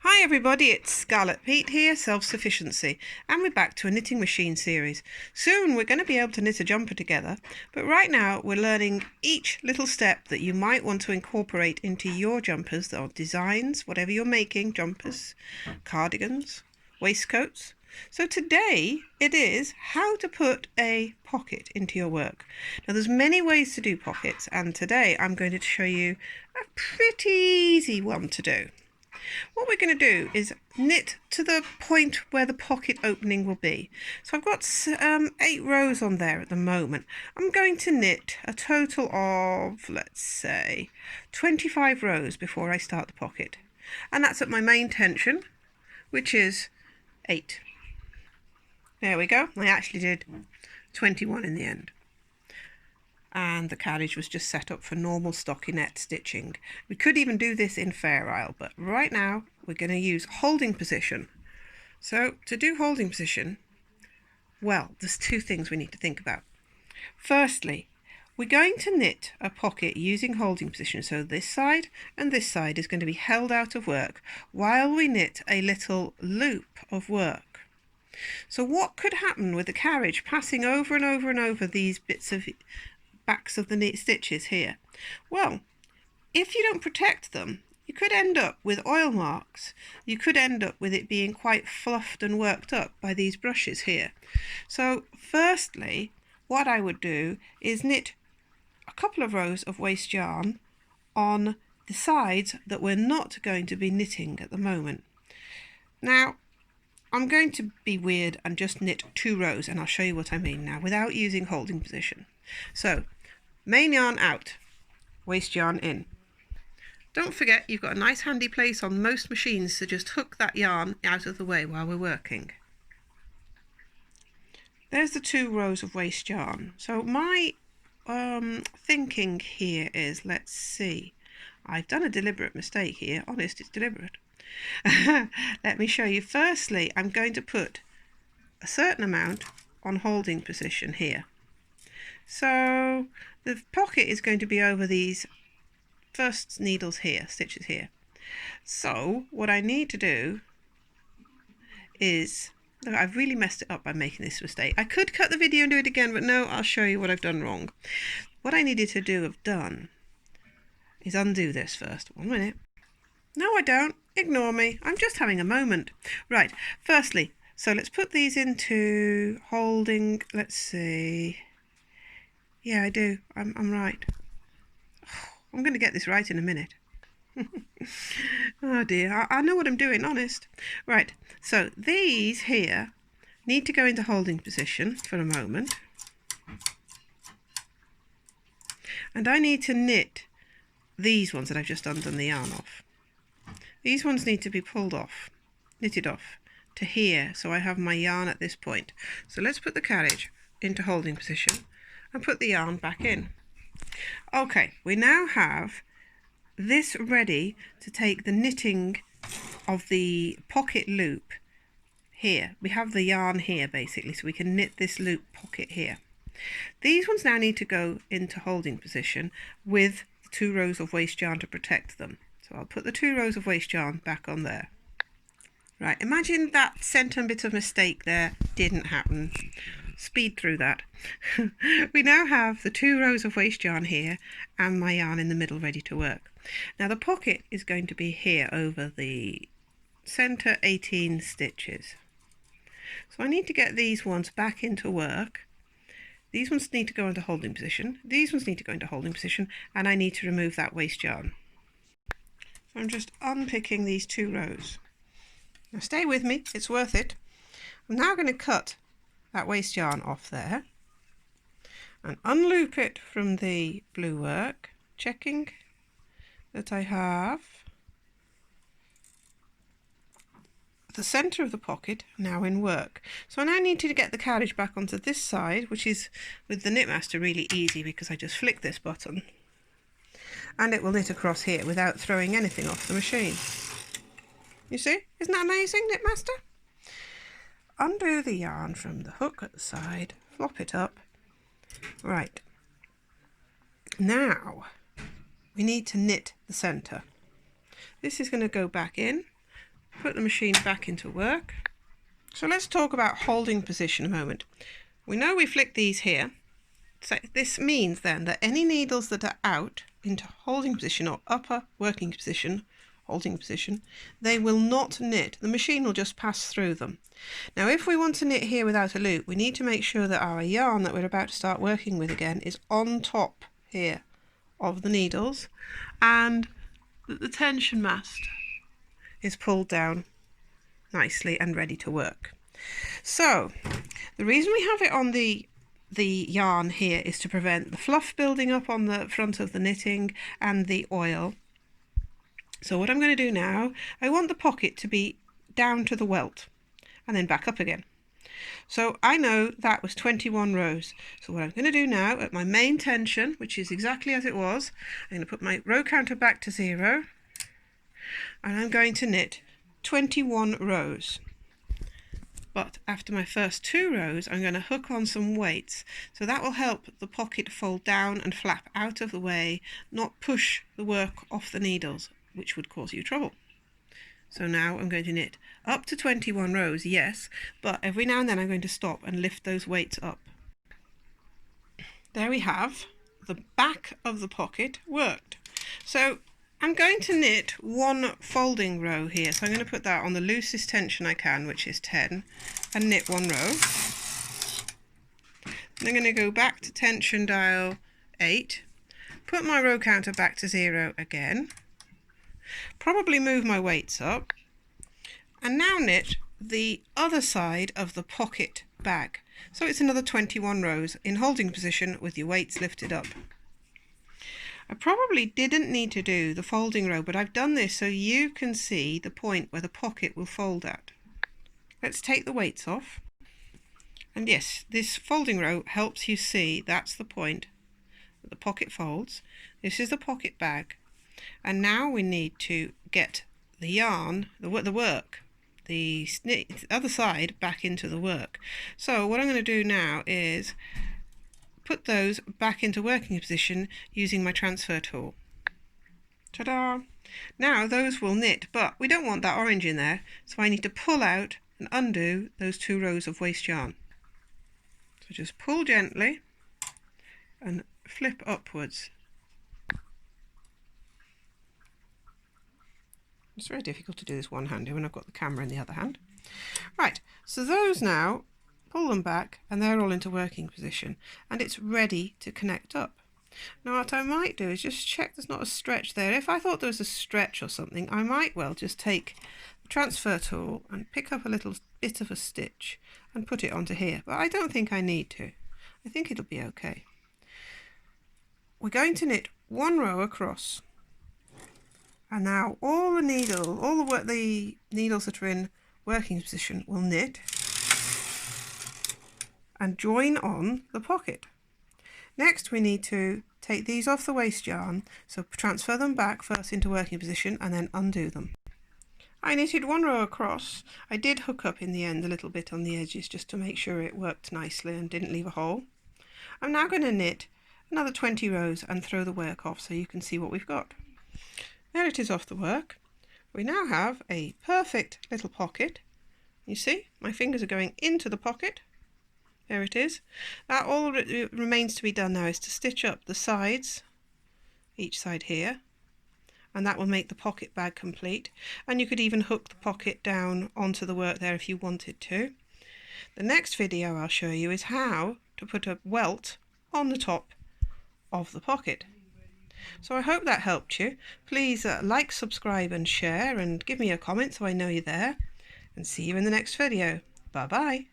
Hi everybody, it's Scarlet Pete here, Self-Sufficiency, and we're back to a knitting machine series. Soon we're going to be able to knit a jumper together, but right now we're learning each little step that you might want to incorporate into your jumpers or designs, whatever you're making, jumpers, cardigans, waistcoats. So today it is how to put a pocket into your work. Now there's many ways to do pockets, and today I'm going to show you a pretty easy one to do. What we're going to do is knit to the point where the pocket opening will be. So I've got 8 rows on there at the moment. I'm going to knit a total of, let's say, 25 rows before I start the pocket. And that's at my main tension, which is 8. There we go. I actually did 21 in the end. And the carriage was just set up for normal stockinette stitching. We could even do this in Fair Isle, but right now we're going to use holding position. So to do holding position, well, there's 2 things we need to think about. Firstly, we're going to knit a pocket using holding position, so this side and this side is going to be held out of work while we knit a little loop of work. So what could happen with the carriage passing over and over and over these bits of backs of the knit stitches here? Well, if you don't protect them, you could end up with oil marks. You could end up with it being quite fluffed and worked up by these brushes here. So firstly, what I would do is knit a couple of rows of waste yarn on the sides that we're not going to be knitting at the moment. Now I'm going to be weird and just knit 2 rows, and I'll show you what I mean now without using holding position. So main yarn out, waste yarn in. Don't forget you've got a nice handy place on most machines to just hook that yarn out of the way while we're working. There's the 2 rows of waste yarn. So my thinking here is, let's see, I've done a deliberate mistake here. Honest, it's deliberate. Let me show you. Firstly, I'm going to put a certain amount on holding position here. So the pocket is going to be over these first needles here, stitches here. So what I need to do is, look, I've really messed it up by making this mistake. I could cut the video and do it again, but no, I'll show you what I've done wrong. What I needed to have done is undo this first. 1 minute. No, I don't. Ignore me. I'm just having a moment. Right, firstly, so let's put these into holding. Let's see. Yeah, I do. I'm right. I'm going to get this right in a minute. Oh dear, I know what I'm doing, honest. Right, so these here need to go into holding position for a moment. And I need to knit these ones that I've just undone the yarn off. These ones need to be pulled off, knitted off to here, so I have my yarn at this point. So let's put the carriage into holding position and put the yarn back in. Okay, we now have this ready to take the knitting of the pocket loop here. We have the yarn here basically, so we can knit this loop pocket here. These ones now need to go into holding position with the 2 rows of waste yarn to protect them. So I'll put the 2 rows of waste yarn back on there. Right, imagine that centre bit of mistake there didn't happen. Speed through that. We now have the 2 rows of waste yarn here and my yarn in the middle ready to work. Now the pocket is going to be here over the centre 18 stitches. So I need to get these ones back into work. These ones need to go into holding position. These ones need to go into holding position, and I need to remove that waste yarn. So I'm just unpicking these 2 rows. Now stay with me, it's worth it. I'm now going to cut that waste yarn off there and unloop it from the blue work, checking that I have the centre of the pocket now in work. So I now need to get the carriage back onto this side, which is with the Knitmaster really easy because I just flick this button and it will knit across here without throwing anything off the machine. You see? Isn't that amazing, Knitmaster? Undo the yarn from the hook at the side, flop it up. Right. Now we need to knit the centre. This is going to go back in put the machine back into work. So let's talk about holding position a moment. We know we flick these here. So this means then that any needles that are out into holding position or upper working position, holding position, they will not knit. The machine will just pass through them. Now if we want to knit here without a loop, we need to make sure that our yarn that we're about to start working with again is on top here of the needles, and that the tension mast is pulled down nicely and ready to work. So the reason we have it on the yarn here is to prevent the fluff building up on the front of the knitting and the oil. So what I'm going to do now, I want the pocket to be down to the welt and then back up again. So I know that was 21 rows. So what I'm going to do now at my main tension, which is exactly as it was, I'm going to put my row counter back to 0 and I'm going to knit 21 rows. But after my first 2 rows, I'm going to hook on some weights. So that will help the pocket fold down and flap out of the way, not push the work off the needles, which would cause you trouble. So now I'm going to knit up to 21 rows, yes, but every now and then I'm going to stop and lift those weights up. There we have the back of the pocket worked. So I'm going to knit 1 folding row here. So I'm going to put that on the loosest tension I can, which is 10, and knit 1 row. And I'm going to go back to tension dial 8, put my row counter back to 0 again, probably move my weights up, and now knit the other side of the pocket bag. So it's another 21 rows in holding position with your weights lifted up. I probably didn't need to do the folding row, but I've done this so you can see the point where the pocket will fold at. Let's take the weights off. And yes, this folding row helps you see that's the point that the pocket folds. This is the pocket bag. And now we need to get the yarn, the work, the other side back into the work. So what I'm going to do now is put those back into working position using my transfer tool. Ta-da! Now those will knit, but we don't want that orange in there, so I need to pull out and undo those 2 rows of waste yarn. So just pull gently and flip upwards. It's very difficult to do this one-handed when I've got the camera in the other hand. Right, so those now, pull them back and they're all into working position and it's ready to connect up. Now what I might do is just check there's not a stretch there. If I thought there was a stretch or something, I might well just take the transfer tool and pick up a little bit of a stitch and put it onto here. But I don't think I need to. I think it'll be okay. We're going to knit 1 row across. And now all the needles that are in working position will knit and join on the pocket. Next we need to take these off the waste yarn, so transfer them back first into working position and then undo them. I knitted 1 row across. I did hook up in the end a little bit on the edges just to make sure it worked nicely and didn't leave a hole. I'm now going to knit another 20 rows and throw the work off so you can see what we've got. There it is off the work. We now have a perfect little pocket. You see, my fingers are going into the pocket. There it is. That all remains to be done now is to stitch up the sides, each side here, and that will make the pocket bag complete. And you could even hook the pocket down onto the work there if you wanted to. The next video I'll show you is how to put a welt on the top of the pocket. So I hope that helped you. Please like, subscribe and share and give me a comment so I know you're there. And see you in the next video. Bye bye.